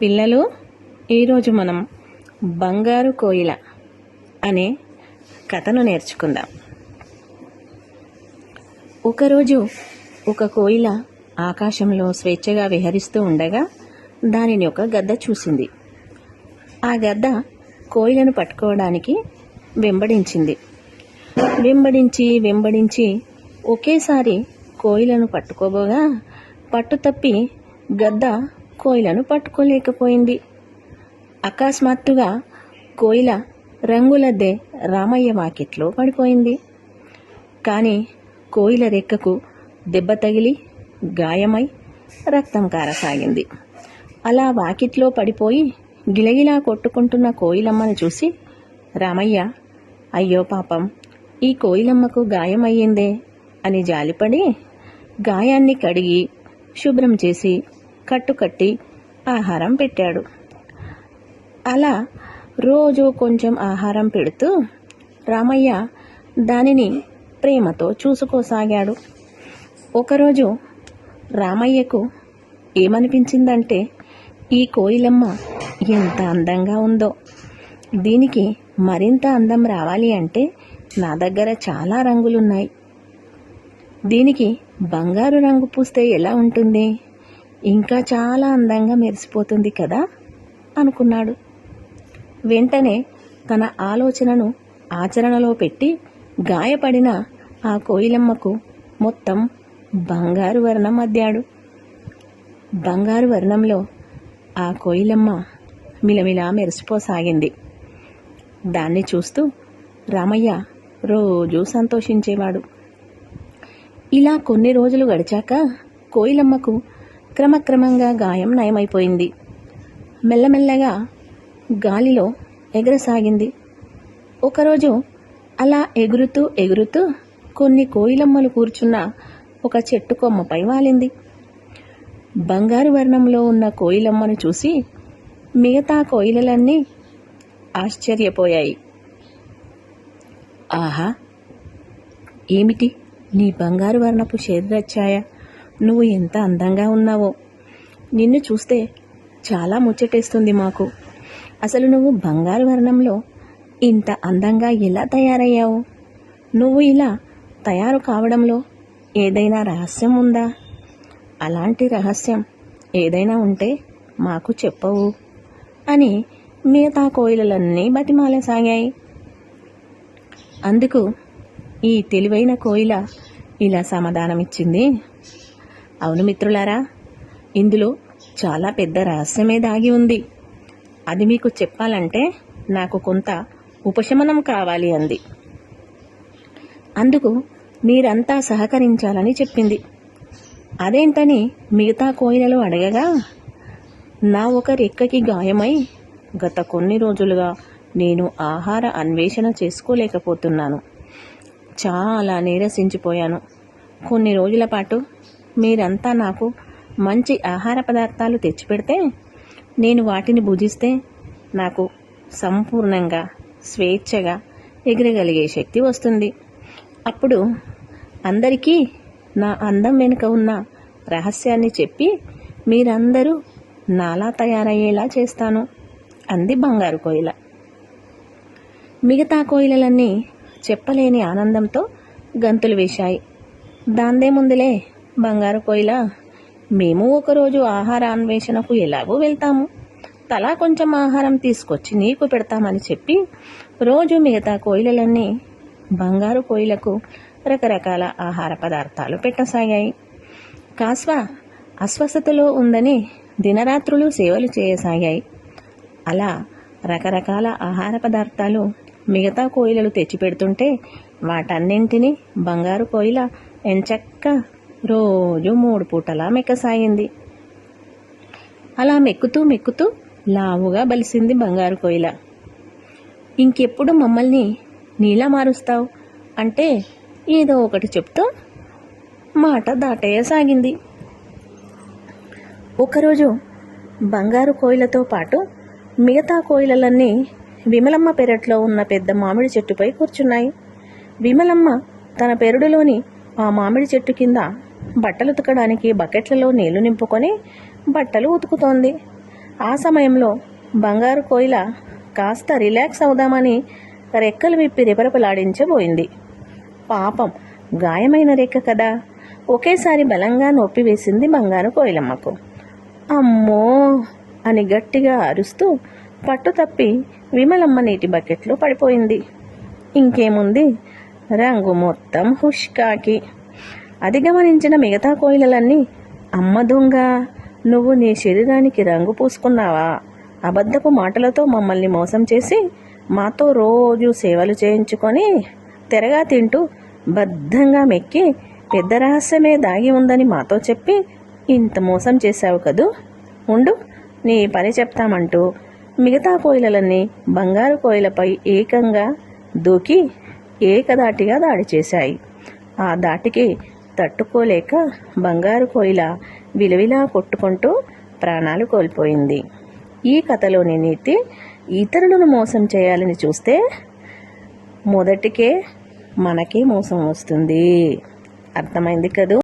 పిల్లలు, ఈరోజు మనం బంగారు కోయిల అనే కథను నేర్చుకుందాం. ఒకరోజు ఒక కోయిల ఆకాశంలో స్వేచ్ఛగా విహరిస్తూ ఉండగా దానిని ఒక గద్ద చూసింది. ఆ గద్ద కోయిలను పట్టుకోవడానికి వెంబడించింది. వెంబడించి ఒకేసారి కోయిలను పట్టుకోబోగా పట్టుతప్పి గద్ద కోయిలను పట్టుకోలేకపోయింది. అకస్మాత్తుగా కోయిల రంగులద్దే రామయ్య వాకిట్లో పడిపోయింది. కానీ కోయిల రెక్కకు దెబ్బ తగిలి గాయమై రక్తం కారసాగింది. అలా వాకిట్లో పడిపోయి గిలగిలా కొట్టుకుంటున్న కోయిలమ్మను చూసి రామయ్య, అయ్యో పాపం, ఈ కోయిలమ్మకు గాయమయ్యిందే అని జాలిపడి గాయాన్ని కడిగి శుభ్రం చేసి కట్టుకట్టి ఆహారం పెట్టాడు. అలా రోజు కొంచెం ఆహారం పెడుతూ రామయ్య దానిని ప్రేమతో చూసుకోసాగాడు. ఒకరోజు రామయ్యకు ఏమనిపించిందంటే, ఈ కోయిలమ్మ ఎంత అందంగా ఉందో, దీనికి మరింత అందం రావాలి అంటే నా దగ్గర చాలా రంగులున్నాయి, దీనికి బంగారు రంగు పూస్తే ఎలా ఉంటుంది, ఇంకా చాలా అందంగా మెరిసిపోతుంది కదా అనుకున్నాడు. వెంటనే తన ఆలోచనను ఆచరణలో పెట్టి గాయపడిన ఆ కోయిలమ్మకు మొత్తం బంగారు వర్ణం అద్దాడు. బంగారు వర్ణంలో ఆ కోయిలమ్మ మిలమిలా మెరిసిపోసాగింది. దాన్ని చూస్తూ రామయ్య రోజూ సంతోషించేవాడు. ఇలా కొన్ని రోజులు గడిచాక కోయిలమ్మకు క్రమక్రమంగా గాయం నయమైపోయింది. మెల్లమెల్లగా గాలిలో ఎగరసాగింది. ఒకరోజు అలా ఎగురుతూ కొన్ని కోయిలమ్మలు కూర్చున్న ఒక చెట్టు కొమ్మపై వాలింది. బంగారు వర్ణంలో ఉన్న కోయిలమ్మను చూసి మిగతా కోయిలలన్నీ ఆశ్చర్యపోయాయి. ఆహా, ఏమిటి నీ బంగారు వర్ణపు శరీరఛాయ, నువ్వు ఎంత అందంగా ఉన్నావో, నిన్ను చూస్తే చాలా ముచ్చటేస్తుంది మాకు. అసలు నువ్వు బంగారు వర్ణంలో ఇంత అందంగా ఎలా తయారయ్యావు? నువ్వు ఇలా తయారు కావడంలో ఏదైనా రహస్యం ఉందా? అలాంటి రహస్యం ఏదైనా ఉంటే మాకు చెప్పవు అని మిగతా కోయిలలన్నీ బతిమాలసాగాయి. అందుకు ఈ తెలివైన కోయిల ఇలా సమాధానమిచ్చింది. అవును మిత్రులారా, ఇందులో చాలా పెద్ద రహస్యమే దాగి ఉంది. అది మీకు చెప్పాలంటే నాకు కొంత ఉపశమనం కావాలి అంది. అందుకు మీరంతా సహకరించాలని చెప్పింది. అదేంటని మిగతా కోయిలలు అడగగా, నా ఒక రెక్కకి గాయమై గత కొన్ని రోజులుగా నేను ఆహార అన్వేషణ చేసుకోలేకపోతున్నాను. చాలా నీరసించిపోయాను. కొన్ని రోజుల పాటు మీరంతా నాకు మంచి ఆహార పదార్థాలు తెచ్చిపెడితే నేను వాటిని భుజిస్తే నాకు సంపూర్ణంగా స్వేచ్ఛగా ఎగరగలిగే శక్తి వస్తుంది. అప్పుడు అందరికీ నా అందం వెనుక ఉన్న రహస్యాన్ని చెప్పి మీరందరూ నాలా తయారయ్యేలా చేస్తాను అంది బంగారు కోయిల. మిగతా కోయిలలన్నీ చెప్పలేని ఆనందంతో గంతులు వేశాయి. దాందేముందులే బంగారు కోయిల, మేము ఒకరోజు ఆహార అన్వేషణకు ఎలాగో వెళ్తాము, తలా కొంచెం ఆహారం తీసుకొచ్చి నీకు పెడతామని చెప్పి రోజు మిగతా కోయిలలన్నీ బంగారు కోయిలకు రకరకాల ఆహార పదార్థాలు పెట్టసాగాయి. కాస్వ అస్వస్థతలో ఉందని దినరాత్రులు సేవలు చేయసాగాయి. అలా రకరకాల ఆహార పదార్థాలు మిగతా కోయిలలు తెచ్చిపెడుతుంటే వాటన్నింటినీ బంగారు కోయిల ఎంచక్క రోజు 3 పూటలా మెక్కసాగింది. అలా మెక్కుతూ లావుగా బలిసింది బంగారు కోయిల. ఇంకెప్పుడు మమ్మల్ని నీలా మారుస్తావు అంటే ఏదో ఒకటి చెప్తూ మాట దాటేయసాగింది. ఒకరోజు బంగారు కోయిలతో పాటు మిగతా కోయిలలన్నీ విమలమ్మ పెరట్లో ఉన్న పెద్ద మామిడి చెట్టుపై కూర్చున్నాయి. విమలమ్మ తన పెరడులోని ఆ మామిడి చెట్టు కింద బట్టలు ఉతకడానికి బకెట్లలో నీళ్లు నింపుకొని బట్టలు ఉతుకుతోంది. ఆ సమయంలో బంగారు కోయిల కాస్త రిలాక్స్ అవుదామని రెక్కలు విప్పి రెపరెపలాడించబోయింది. పాపం, గాయమైన రెక్క కదా, ఒకేసారి బలంగా నొప్పి వేసింది బంగారు కోయిలమ్మకు. అమ్మో అని గట్టిగా అరుస్తూ పట్టు తప్పి విమలమ్మ నీటి బకెట్లో పడిపోయింది. ఇంకేముంది, రంగు మొత్తం హుష్కాకి. అది గమనించిన మిగతా కోయిలలన్నీ, అమ్మ దొంగ, నువ్వు నీ శరీరానికి రంగు పూసుకున్నావా? అబద్ధపు మాటలతో మమ్మల్ని మోసం చేసి మాతో రోజు సేవలు చేయించుకొని తెరగా తింటూ బద్ధంగా మెక్కి పెద్ద రహస్యమే దాగి ఉందని మాతో చెప్పి ఇంత మోసం చేశావు కదూ. ఉండు, నీ పని చెప్తామంటూ మిగతా కోయిలలన్నీ బంగారు కోయిలపై ఏకంగా దూకి ఏకదాటిగా దాడి చేశాయి. ఆ దాటికి తట్టుకోలేక బంగారు కోయిల విలవిలా కొట్టుకుంటూ ప్రాణాలు కోల్పోయింది. ఈ కథలోని నీతి, ఇతరులను మోసం చేయాలని చూస్తే మొదటికే మనకే మోసం వస్తుంది. అర్థమైంది కదూ?